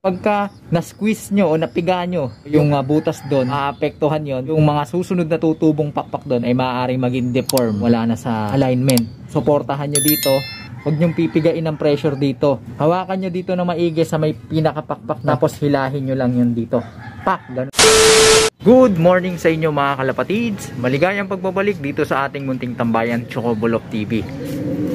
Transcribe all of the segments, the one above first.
Pagka na-squeeze nyo o napiga nyo yung butas doon, aapektuhan yon. Yung mga susunod na tutubong pakpak doon ay maaaring maging deform, wala na sa alignment. Suportahan nyo dito. Huwag nyong pipigain ng pressure dito. Hawakan nyo dito na maigi sa may pinakapakpak, tapos hilahin nyo lang yun dito. Pak! Ganun. Good morning sa inyo mga kalapatids. Maligayang pagbabalik dito sa ating munting tambayan, Chocobulok TV.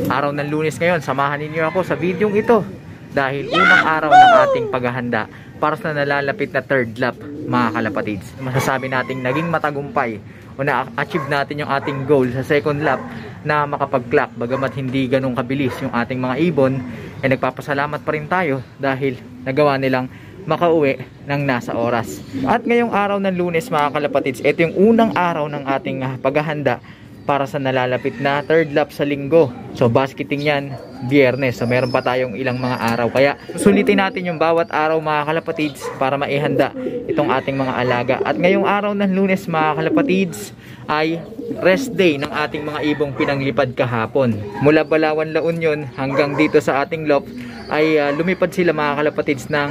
Araw ng Lunes ngayon, samahan ninyo ako sa videong ito. Dahil unang araw ng ating paghahanda para sa nalalapit na third lap mga kalapatids. Masasabi nating naging matagumpay o na-achieve natin yung ating goal sa second lap na makapag-clock. Bagamat hindi ganun kabilis yung ating mga ibon, ay nagpapasalamat pa rin tayo dahil nagawa nilang makauwi ng nasa oras. At ngayong araw ng Lunes mga kalapatids, ito yung unang araw ng ating paghahanda para sa nalalapit na third lap sa linggo. So basketing yan Biyernes, so meron pa tayong ilang mga araw, kaya sulitin natin yung bawat araw mga kalapatids para maihanda itong ating mga alaga. At ngayong araw ng Lunes mga kalapatids ay rest day ng ating mga ibong pinanglipad kahapon. Mula Balawan, La Union hanggang dito sa ating loft ay lumipad sila mga kalapatids ng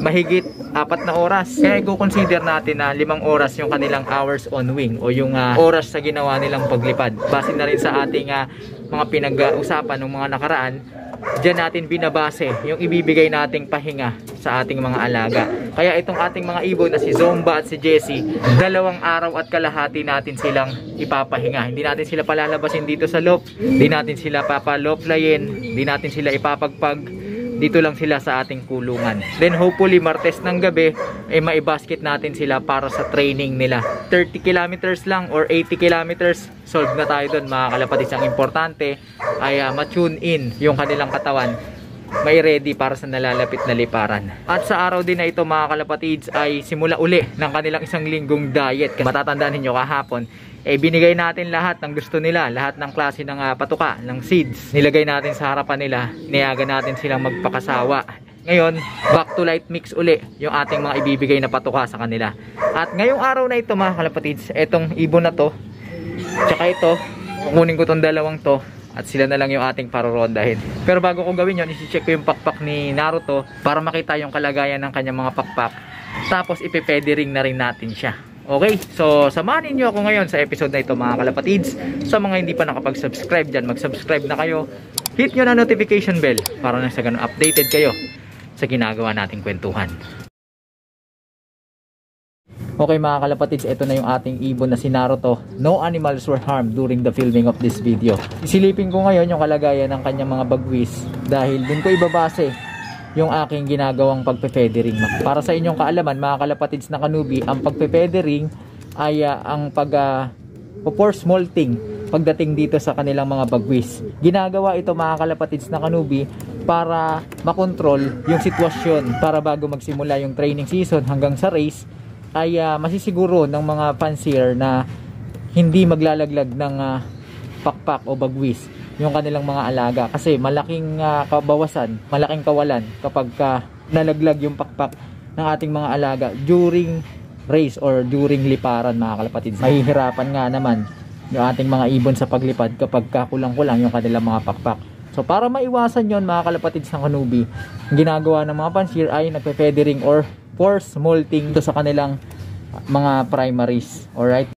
mahigit 4 na oras. Kaya i-consider natin na 5 oras yung kanilang hours on wing o yung oras sa ginawa nilang paglipad. Base na rin sa ating mga pinag-usapan ng mga nakaraan, diyan natin binabase yung ibibigay nating pahinga sa ating mga alaga. Kaya itong ating mga ibon na si Zomba at si Jessie, 2 araw at kalahati natin silang ipapahinga. Hindi natin sila palalabasin dito sa loft, hindi natin sila papaloflayin, hindi natin sila ipapagpag. Dito lang sila sa ating kulungan. Then hopefully Martes ng gabi ay maibasket natin sila para sa training nila. 30 kilometers lang or 80 kilometers, solve na tayo doon mga kalapatids. Ang importante ay ma-tune in yung kanilang katawan, may ready para sa nalalapit na liparan. At sa araw din na ito mga kalapatids ay simula uli ng kanilang 1 linggong diet. Matatandaan niyo kahapon, binigay natin lahat ng gusto nila, lahat ng klase ng patuka, ng seeds. Nilagay natin sa harapan nila, niyaga natin silang magpakasawa. Ngayon, back to light mix uli yung ating mga ibibigay na patuka sa kanila. At ngayong araw na ito mga kalapatids, etong ibon na to, tsaka ito, kukunin ko tong dalawang to, at sila na lang yung ating parorondahin. Pero bago ko gawin yun, isi-check ko yung pakpak ni Naruto para makita yung kalagayan ng kanyang mga pakpak. Tapos ipepedering na rin natin siya. Okay, so samahan niyo ako ngayon sa episode na ito mga kalapatids. Sa mga hindi pa nakapag-subscribe dyan, mag-subscribe na kayo. Hit nyo na notification bell para na sa ganun updated kayo sa ginagawa nating kwentuhan. Okay mga kalapatids, ito na yung ating ibon na si Naruto. No animals were harmed during the filming of this video. Isilipin ko ngayon yung kalagayan ng kanyang mga bagwis dahil dun ko ibabase yung aking ginagawang pagpe-feathering. Para sa inyong kaalaman mga kalapatids na kanubi, ang pagpe-feathering ay ang pag-force molting pagdating dito sa kanilang mga bagwis. Ginagawa ito mga kalapatids na kanubi para makontrol yung sitwasyon, para bago magsimula yung training season hanggang sa race ay masisiguro ng mga fancier na hindi maglalaglag ng pakpak o bagwis yung kanilang mga alaga, kasi malaking kabawasan, malaking kawalan kapag nalaglag yung pakpak ng ating mga alaga during race or during liparan mga kalapatids. Mahihirapan nga naman yung ating mga ibon sa paglipad kapag kulang-kulang yung kanilang mga pakpak. So para maiwasan yon mga kalapatids ng kanubi, ang ginagawa ng mga fancier ay nagpe-feathering or force molting to sa kanilang mga primaries. Alright,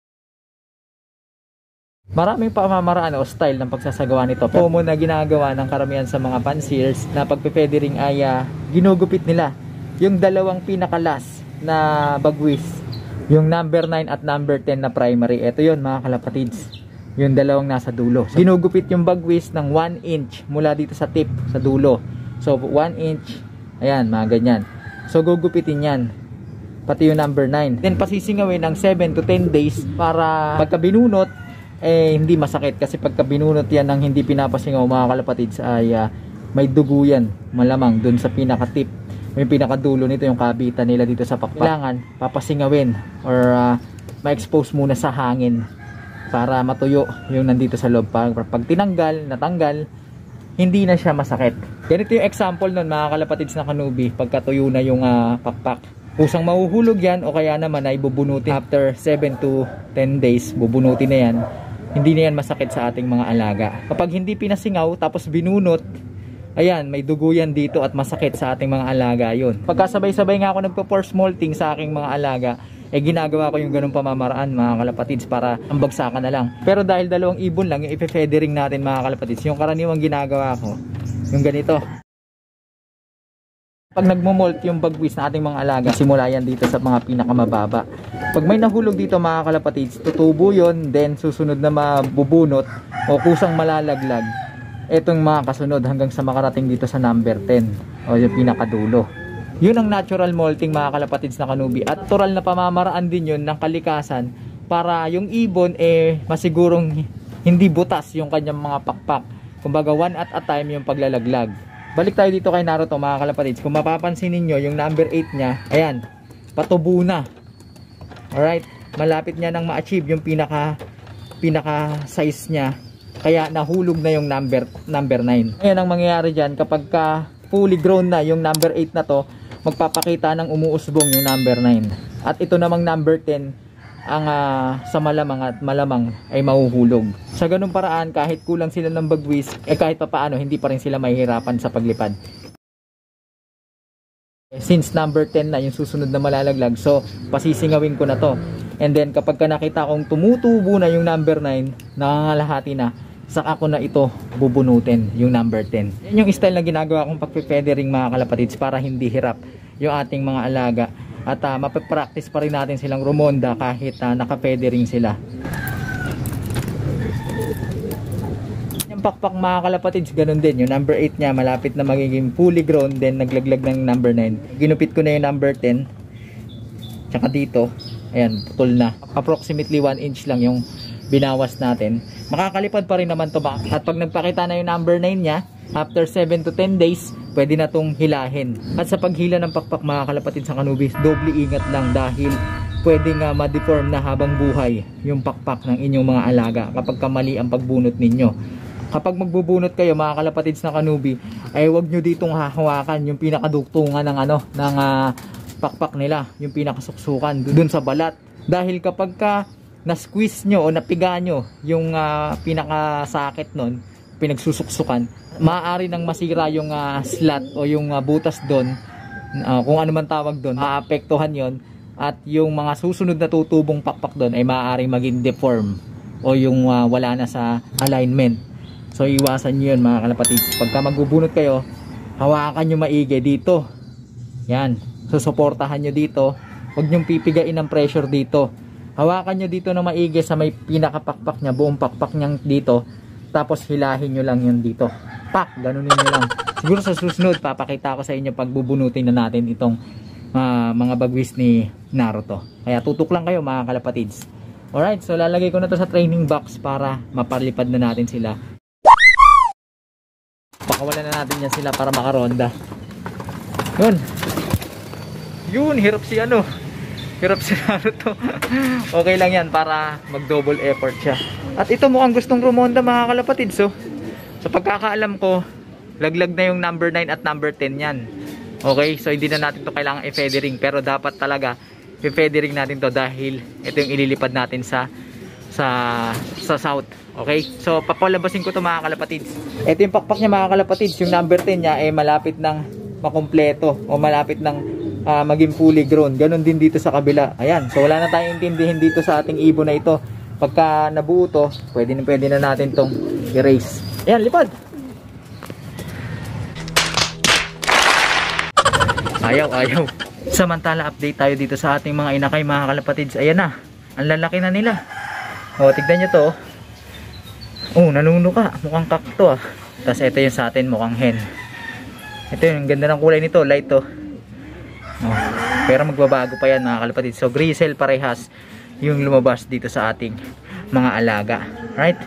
maraming pamamaraan o style ng pagsasagawa nito. Common na ginagawa ng karamihan sa mga fanciers na pagpe-feathering ay ginugupit nila yung 2 pinakalas na bagwis, yung number 9 at number 10 na primary. Ito yun mga kalapatids, yung 2 nasa dulo. So, ginugupit yung bagwis ng 1 inch mula dito sa tip, sa dulo. So 1 inch, ayan mga ganyan. So gugupitin yan, pati yung number 9. Then pasisingawin ng 7 to 10 days para pagka binunot hindi masakit, kasi pagka binunot yan ng hindi pinapasingaw mga kalapatids ay may dugo yan malamang dun sa pinaka-tip, may pinakadulo nito, yung kabitan nila dito sa pakpak. Kailangan papasingawin or ma-expose muna sa hangin para matuyo yung nandito sa loob. Pag tinanggal, natanggal, hindi na siya masakit. Ganito yung example nun mga kalapatids na kanubi, pagka tuyo na yung pakpak. Kusang mahuhulog yan o kaya naman ay bubunutin after 7 to 10 days, bubunutin na yan. Hindi na yan masakit sa ating mga alaga. Kapag hindi pinasingaw tapos binunot, ayan, may dugo yan dito at masakit sa ating mga alaga yun. Pagkasabay-sabay nga ako nagpo-force molting sa aking mga alaga, ginagawa ko yung ganung pamamaraan mga kalapatids para ang bagsakan na lang. Pero dahil dalawang ibon lang yung ipe-feathering natin mga kalapatids, yung karaniwang ginagawa ko yung ganito. Pag nagmo-molt yung bagwis na ating mga alaga, simula yan dito sa mga pinakamababa. Pag may nahulog dito mga kalapatids, tutubo yun, then susunod na mabubunot o kusang malalaglag etong mga kasunod hanggang sa makarating dito sa number 10 o yung pinakadulo. Yun ang natural molting mga kalapatids na kanubi, at natural na pamamaraan din yun ng kalikasan para yung ibon masigurong hindi butas yung kanyang mga pakpak. Kumbaga one at a time yung paglalaglag. Balik tayo dito kay Naruto mga kalapatids. Kung mapapansin ninyo yung number 8 nya, ayan, patubo na. Alright, malapit niya nang ma-achieve yung pinaka size niya, kaya nahulog na yung number 9. Ngayon ang mangyayari dyan, kapag fully grown na yung number 8 na to, magpapakita ng umuusbong yung number 9. At ito namang number 10 ang sa malamang at malamang ay mahuhulog. Sa ganung paraan, kahit kulang sila ng bagwis, kahit papaano hindi pa rin sila mahihirapan sa paglipad. Since number 10 na yung susunod na malalaglag, so pasisingawin ko na to. And then kapag nakita kong tumutubo na yung number 9, nangangalahati na, saka ko na ito bubunutin yung number 10. Yan yung style na ginagawa kong pagpe-feathering mga kalapatids para hindi hirap yung ating mga alaga. At mapapractice pa rin natin silang rumonda kahit naka-feathering sila. Yung pakpak mga kalapatids, ganun din. Yung number 8 nya malapit na magiging fully grown, then naglaglag ng number 9. Ginupit ko na yung number 10. Tsaka dito, ayan, putol na. Approximately 1 inch lang yung binawas natin. Makakalipad pa rin naman to ba? At pag nagpakita na yung number 9 nya, after 7 to 10 days, pwede na tong hilahin. At sa paghila ng pakpak mga kalapatid sa kanubis, doble ingat lang dahil pwedeng ma-deform na habang buhay yung pakpak ng inyong mga alaga kapag kamali ang pagbunot ninyo. Kapag magbubunot kayo mga kalapatids na kanubi, ay wag nyo ditong hahawakan yung pinakadugtungan ng pakpak nila, yung pinakasuksukan dun sa balat. Dahil kapag na-squeeze nyo o napiga nyo yung pinakasakit nun, pinagsusuksukan, maaari nang masira yung slot o yung butas doon, kung ano man tawag doon, maapektuhan yon, at yung mga susunod na tutubong pakpak doon ay maaaring maging deform o yung wala na sa alignment. So iwasan nyo yun mga kalapatids. Pagka magbubunot kayo, hawakan nyo maigi dito, yan, susuportahan nyo dito, huwag nyong pipigain ng pressure dito, hawakan nyo dito na maigi sa may pinakapakpak nya, buong pakpak nyang dito, tapos hilahin nyo lang yun dito, pak, ganunin nyo lang. Siguro sa susunod papakita ko sa inyo pagbubunutin na natin itong mga bagwis ni Naruto, kaya tutok lang kayo mga kalapatids. Alright, so lalagay ko na to sa training box para mapalipad na natin sila. Pakawalan na natin yan sila para makaronda. Yun, hirap si Naruto. Okay lang yan para mag double effort siya. At ito mukhang gustong rumonda mga kalapatid. So sa pagkakaalam ko, laglag na yung number 9 at number 10 yan. Okay, so hindi na natin to kailangan i-feathering, pero dapat talaga i-feathering natin to dahil ito yung ililipad natin sa south. Okay, so papalabasin ko to mga kalapatids. Ito yung pakpak niya mga kalapatids. Yung number 10 niya ay malapit ng makumpleto o malapit ng maging fully grown. Ganon din dito sa kabila. Ayan, so wala na tayong intindihin dito sa ating ibon na ito. Pagka nabuo to, pwede na natin tong erase. Ayan, lipad. Ayaw. Samantala update tayo dito sa ating mga inakay mga kalapatids. Ayan na, ang lalaki na nila. O, tignan nyo to. Nanunuka, mukhang kakto ah. Tapos ito yung sa atin, mukhang hen. Ito yung ganda ng kulay nito, light to. Pero magbabago pa yan mga kalapatid. So grisel parehas yung lumabas dito sa ating mga alaga. Right?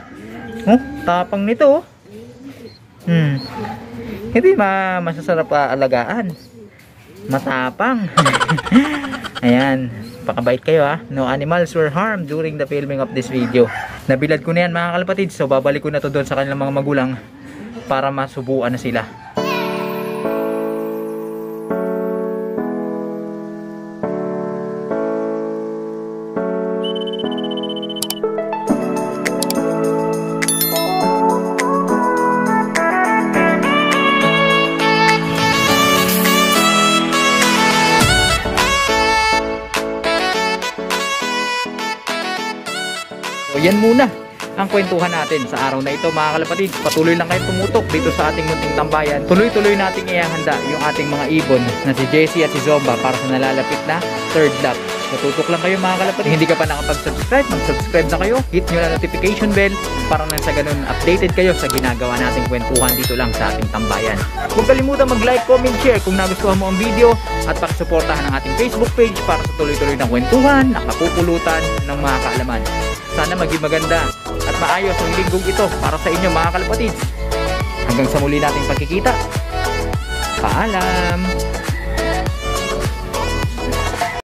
Tapang nito. Hindi masasarap alagaan. Matapang. Ayan, pakabait kayo ha. No animals were harmed during the filming of this video. Nabilad ko na yan mga kalapatid. So babalik ko na to doon sa kanilang mga magulang para masubuan na sila. yan muna ang kwentuhan natin sa araw na ito mga kalapatid. Patuloy lang kayo tumutok dito sa ating munting tambayan. Tuloy-tuloy nating ihahanda yung ating mga ibon na si Jessie at si Zomba para sa nalalapit na third lap. Tututok lang kayo mga kalapatid. Hindi ka pa nakapag-subscribe, mag-subscribe na kayo. Hit nyo na notification bell para nang sa ganun updated kayo sa ginagawa nating kwentuhan dito lang sa ating tambayan. Huwag kalimutan mag-like, comment, share kung nagustuhan mo ang video at pakisuportahan ang ating Facebook page para sa tuloy-tuloy ng kwentuhan, nakapupulutan ng mga kaalaman. Sana maging maganda at maayos ang linggong ito para sa inyo mga kalapatids. Hanggang sa muli nating pagkikita. Paalam!